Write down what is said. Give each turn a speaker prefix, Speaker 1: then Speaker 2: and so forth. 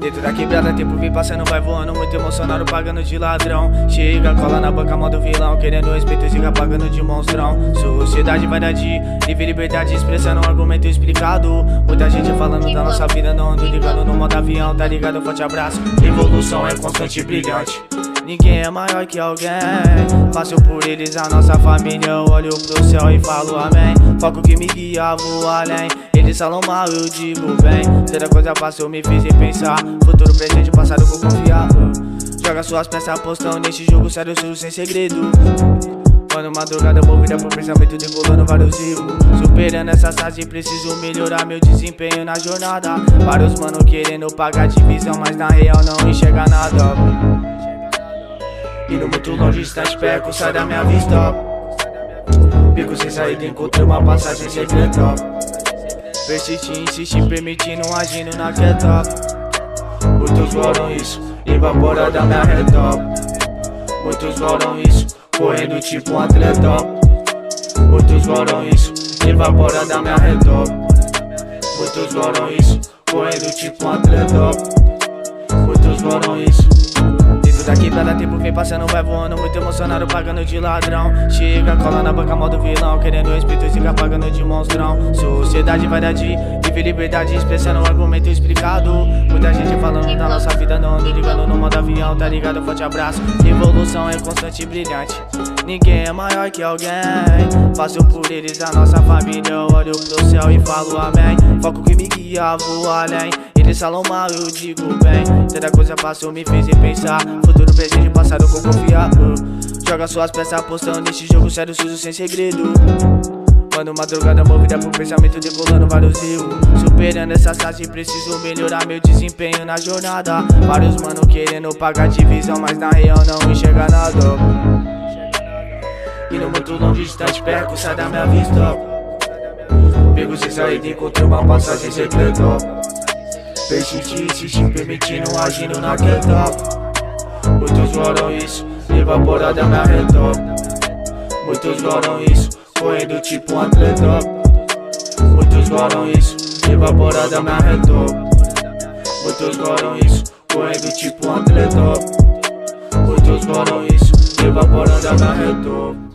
Speaker 1: Dentro da quebrada, tempo vem passando, vai voando, muito emocionado, pagando de ladrão. Chega, cola na banca, modo vilão, querendo respeito, siga pagando de monstrão. Sociedade vai dar de livre liberdade, expressando um argumento explicado. Muita gente falando da nossa vida, não ando ligando no modo avião, tá ligado? Forte abraço, evolução é constante e brilhante. Ninguém é maior que alguém. Faço por eles a nossa família. Eu olho pro céu e falo amém. Foco que me guia, vou além. Eles falam mal, eu digo bem. Toda coisa passou, me fez repensar. Futuro, presente, passado, vou confiar. Joga suas peças, apostão nesse jogo sério, sujo, sem segredo. Quando madrugada movida por pensamento, decolando vários erros. Superando essas fases, preciso melhorar meu desempenho na jornada. Vários mano querendo pagar divisão, mas na real não enxerga nada. Indo muito longe, distante, perco, sai da minha vista. Bico sem saída, encontrei uma passagem secreta. Persistir, insistir, permitindo, agindo na quieta. Muitos foram isso, evapora da minha reta. Muitos foram isso, correndo tipo um atleta. Muitos foram isso, evapora da minha reta. Muitos foram isso, correndo tipo um atleta. Muitos foram isso. Daqui pra dar tempo vem passando, vai voando, muito emocionado, pagando de ladrão. Chega, cola na banca, modo vilão, querendo respeito, siga pagando de monstrão. Sociedade vai dar de livre liberdade, expressando um argumento explicado. Muita gente falando da nossa vida, não ando ligando no modo avião, tá ligado? Forte abraço, evolução é constante e brilhante. Ninguém é maior que alguém. Faço por eles a nossa família. Eu olho pro céu e falo amém. Foco que me guia, vou além. Eles falam mal, eu digo bem. Toda coisa passou, me fez repensar. Futuro, presente, passado, vou confiar. Joga suas peças, apostando nesse jogo sério, sujo, sem segredo. Quando madrugada movida por pensamento, decolando vários erros. Superando essas fases, preciso melhorar meu desempenho na jornada. Vários mano querendo pagar divisão, mas na real não enxerga nada. Indo muito longe, distante, perco, sai da minha vista. Pego sem saída, encontrei uma passagem secreta. Persistir, insistir, permitindo, agindo na quieta. Muitos foram isso, evapora da minha reta. Muitos foram isso, correndo tipo um atleta. Muitos foram isso, evapora da minha reta. Muitos foram isso, correndo tipo um atleta. Muitos foram isso, evaporando da minha reta.